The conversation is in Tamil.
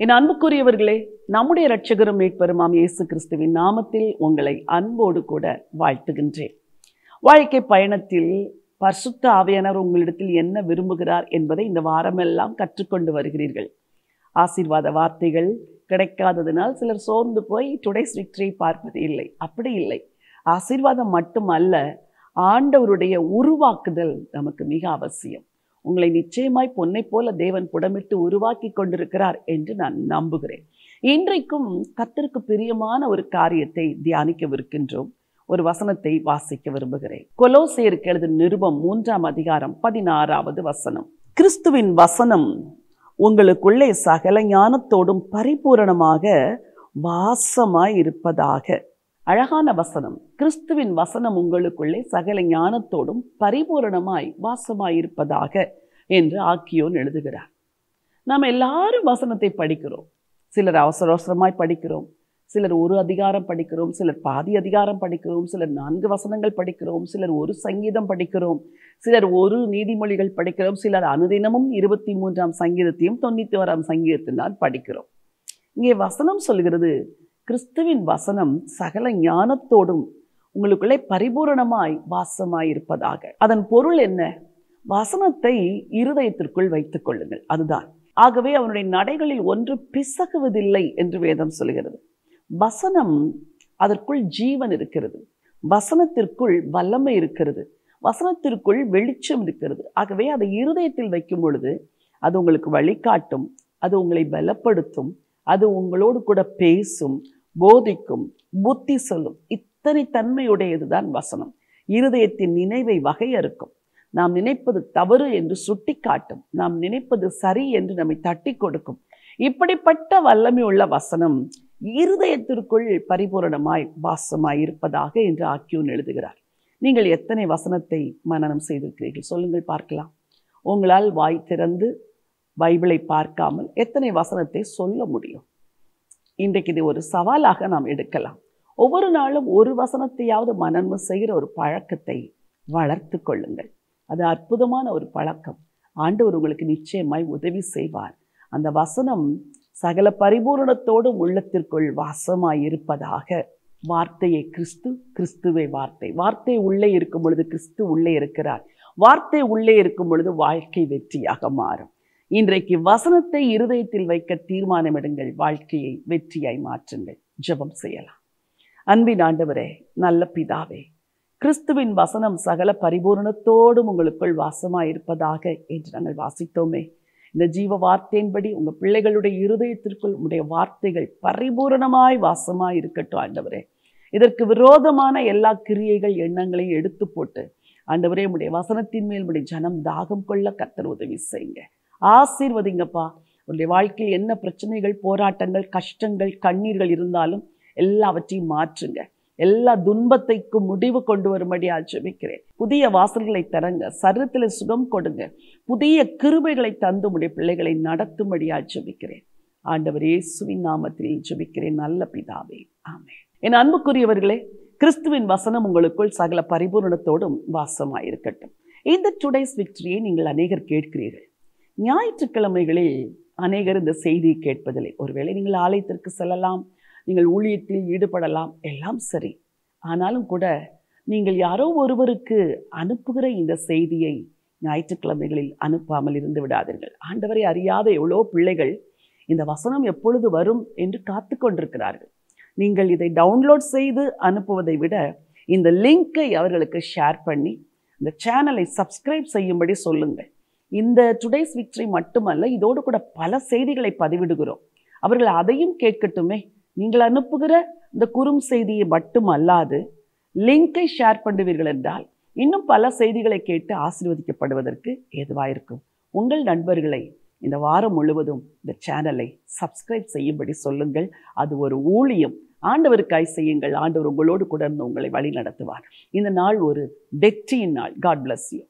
என் அன்புக்குரியவர்களே, நம்முடைய இரட்சகரும் மீட்பருமாம் இயேசு கிறிஸ்துவின் நாமத்தில் உங்களை அன்போடு கூட வாழ்த்துகின்றேன். வாழ்க்கை பயணத்தில் பரிசுத்த ஆவியானவர் உங்களிடத்தில் என்ன விரும்புகிறார் என்பதை இந்த வாரமெல்லாம் கற்றுக்கொண்டு வருகிறீர்கள். ஆசீர்வாத வார்த்தைகள் கிடைக்காததினால் சிலர் சோர்ந்து போய் டுடேஸ் விக்டரியை பார்ப்பது இல்லை. அப்படி இல்லை. ஆசீர்வாதம் மட்டுமல்ல, ஆண்டவருடைய உருவாக்குதல் நமக்கு மிக அவசியம். உங்களை நிச்சயமாய் பொன்னை போல தேவன் புடமிட்டு உருவாக்கி கொண்டிருக்கிறார் என்று நான் நம்புகிறேன். இன்றைக்கும் கர்த்தருக்கு பிரியமான ஒரு காரியத்தை தியானிக்கவிருக்கின்றோம். ஒரு வசனத்தை வாசிக்க விரும்புகிறேன். கொலோசையருக்கு எழுதின நிருபம் 3ஆம் அதிகாரம் 16வது வசனம். கிறிஸ்துவின் வசனம் உங்களுக்குள்ளே சகல ஞானத்தோடும் பரிபூரணமாக வாசமாய் இருப்பதாக. அழகான வசனம். கிறிஸ்துவின் வசனம் உங்களுக்குள்ளே சகல ஞானத்தோடும் பரிபூரணமாய் வாசமாய் இருப்பதாக என்று ஆக்கியோன் எழுதுகிறார். நாம் எல்லாரும் வசனத்தை படிக்கிறோம். சிலர் அவசர அவசரமாய் படிக்கிறோம், சிலர் ஒரு அதிகாரம் படிக்கிறோம், சிலர் பாதி அதிகாரம் படிக்கிறோம், சிலர் 4 வசனங்கள் படிக்கிறோம், சிலர் ஒரு சங்கீதம் படிக்கிறோம், சிலர் ஒரு நீதிமொழிகள் படிக்கிறோம், சிலர் அனுதினமும் 23ஆம் சங்கீதத்தையும் 91ஆம் சங்கீதத்தையும் தான் படிக்கிறோம். இங்கே வசனம் சொல்கிறது, கிறிஸ்துவின் வசனம் சகல ஞானத்தோடும் உங்களுக்குள்ளே பரிபூரணமாய் வாசமாய் இருப்பதாக. அதன் பொருள் என்ன? வசனத்தை இருதயத்திற்குள் வைத்துக் கொள்ளுங்கள், அதுதான். ஆகவே அவனுடைய நடைகளில் ஒன்று பிசகுவதில்லை என்று வேதம் சொல்கிறது. வசனம், அதற்குள் ஜீவன் இருக்கிறது, வசனத்திற்குள் வல்லமை இருக்கிறது, வசனத்திற்குள் வெளிச்சம் இருக்கிறது. ஆகவே அதை இருதயத்தில் வைக்கும் பொழுது அது உங்களுக்கு வழிகாட்டும், அது உங்களை பலப்படுத்தும், அது உங்களோடு கூட பேசும், போதிக்கும், புத்தி சொல்லும். இத்தனை தன்மையுடையதுதான் வசனம். இருதயத்தின் நினைவை வகையறுக்கும். நாம் நினைப்பது தவறு என்று சுட்டி காட்டும், நாம் நினைப்பது சரி என்று நம்மை தட்டி கொடுக்கும். இப்படிப்பட்ட வல்லமை உள்ள வசனம் இருதயத்திற்குள் பரிபூரணமாய் வாசமாய் இருப்பதாக என்று ஆக்கியோன் எழுதுகிறார். நீங்கள் எத்தனை வசனத்தை மனனம் செய்திருக்கிறீர்கள்? சொல்லுங்கள் பார்க்கலாம். உங்களால் வாய் திறந்து பைபிளை பார்க்காமல் எத்தனை வசனத்தை சொல்ல முடியும்? இன்றைக்கு இது ஒரு சவாலாக நாம் எடுக்கலாம். ஒவ்வொரு நாளும் ஒரு வசனத்தையாவது மனனம் செய்கிற ஒரு பழக்கத்தை வளர்த்து கொள்ளுங்கள். அது அற்புதமான ஒரு பழக்கம். ஆண்டவர் உங்களுக்கு நிச்சயமாய் உதவி செய்வார். அந்த வசனம் சகல பரிபூரணத்தோடும் உள்ளத்திற்குள் வாசமாய் இருப்பதாக. வார்த்தையை கிறிஸ்து, கிறிஸ்துவை வார்த்தை. வார்த்தை உள்ளே இருக்கும் பொழுது கிறிஸ்து உள்ளே இருக்கிறார். வார்த்தை உள்ளே இருக்கும் பொழுது வாழ்க்கை வெற்றியாக மாறும். இன்றைக்கு வசனத்தை இருதயத்தில் வைக்க தீர்மானமிடுங்கள். வாழ்க்கையை வெற்றியாய் மாற்றுங்கள். ஜெபம் செய்யலாம். அன்பின் ஆண்டவரே, நல்ல பிதாவே, கிறிஸ்துவின் வசனம் சகல பரிபூரணத்தோடும் உங்களுக்குள் வாசமாயிருப்பதாக என்று நாங்கள் வாசித்தோமே. இந்த ஜீவ வார்த்தையின்படி உங்கள் பிள்ளைகளுடைய இருதயத்திற்குள் உங்களுடைய வார்த்தைகள் பரிபூரணமாய் வாசமாய் இருக்கட்டும் ஆண்டவரே. இதற்கு விரோதமான எல்லா கிரியைகள் எண்ணங்களையும் எடுத்து போட்டு ஆண்டவரே, உங்களுடைய வசனத்தின் மேல் உங்களுடைய ஜனம் தாகம் கொள்ள கர்த்தர் உதவி செய்யுங்க. ஆசீர்வதிங்கப்பா. உங்களுடைய வாழ்க்கையில் என்ன பிரச்சனைகள், போராட்டங்கள், கஷ்டங்கள், கண்ணீர்கள் இருந்தாலும் எல்லாவற்றையும் மாற்றுங்க. எல்லா துன்பத்தைக்கும் முடிவு கொண்டு வரும்படி ஜெபிக்கிறேன். புதிய வாசல்களை தரங்க, சரீரத்தில் சுகம் கொடுங்க, புதிய கிருபைகளை தந்து உடைய பிள்ளைகளை நடத்தும்படி ஜெபிக்கிறேன். ஆண்டவர் இயேசுவின் நாமத்தில் ஜெபிக்கிறேன் நல்ல பிதாவே, ஆமென். என் அன்புக்குரியவர்களே, கிறிஸ்துவின் வசனம் உங்களுக்குள் சகல பரிபூரணத்தோடும் வாசமாயிருக்கட்டும். இந்த டுடேஸ் விக்டரியை நீங்கள் அநேகர் கேட்கிறீர்கள். ஞாயிற்றுக்கிழமைகளில் அநேகர் இந்த செய்தியை கேட்பதில்லை. ஒருவேளை நீங்கள் ஆலயத்திற்கு செல்லலாம், நீங்கள் ஊழியத்தில் ஈடுபடலாம், எல்லாம் சரி. ஆனாலும் கூட நீங்கள் யாரோ ஒருவருக்கு அனுப்புகிற இந்த செய்தியை ஞாயிற்றுக்கிழமைகளில் அனுப்பாமல் இருந்து விடாதீர்கள். ஆண்டவரை அறியாத எவ்வளோ பிள்ளைகள் இந்த வசனம் எப்பொழுது வரும் என்று காத்து கொண்டிருக்கிறார்கள். நீங்கள் இதை டவுன்லோட் செய்து அனுப்புவதை விட இந்த லிங்கை அவர்களுக்கு ஷேர் பண்ணி இந்த சேனலை சப்ஸ்கிரைப் செய்யும்படி சொல்லுங்கள். இந்த டுடேஸ் விக்டரி மட்டுமல்ல, இதோடு கூட பல செய்திகளை பதிவிடுகிறோம். அவர்கள் அதையும் கேட்கட்டுமே. நீங்கள் அனுப்புகிற இந்த குறும் செய்தியை மட்டும் அல்லாது லிங்கை ஷேர் பண்ணுவீர்கள் என்றால் இன்னும் பல செய்திகளை கேட்டு ஆசீர்வதிக்கப்படுவதற்கு ஏதுவாயிருக்கும். உங்கள் நண்பர்களை இந்த வாரம் முழுவதும் இந்த சேனலை சப்ஸ்கிரைப் செய்யும்படி சொல்லுங்கள். அது ஒரு ஊழியம். ஆண்டவருக்காய் செய்யுங்கள். ஆண்டவர் உங்களோடு கூட உங்களை வழி நடத்துவார். இந்த நாள் ஒரு வெற்றியின் நாள். God bless you.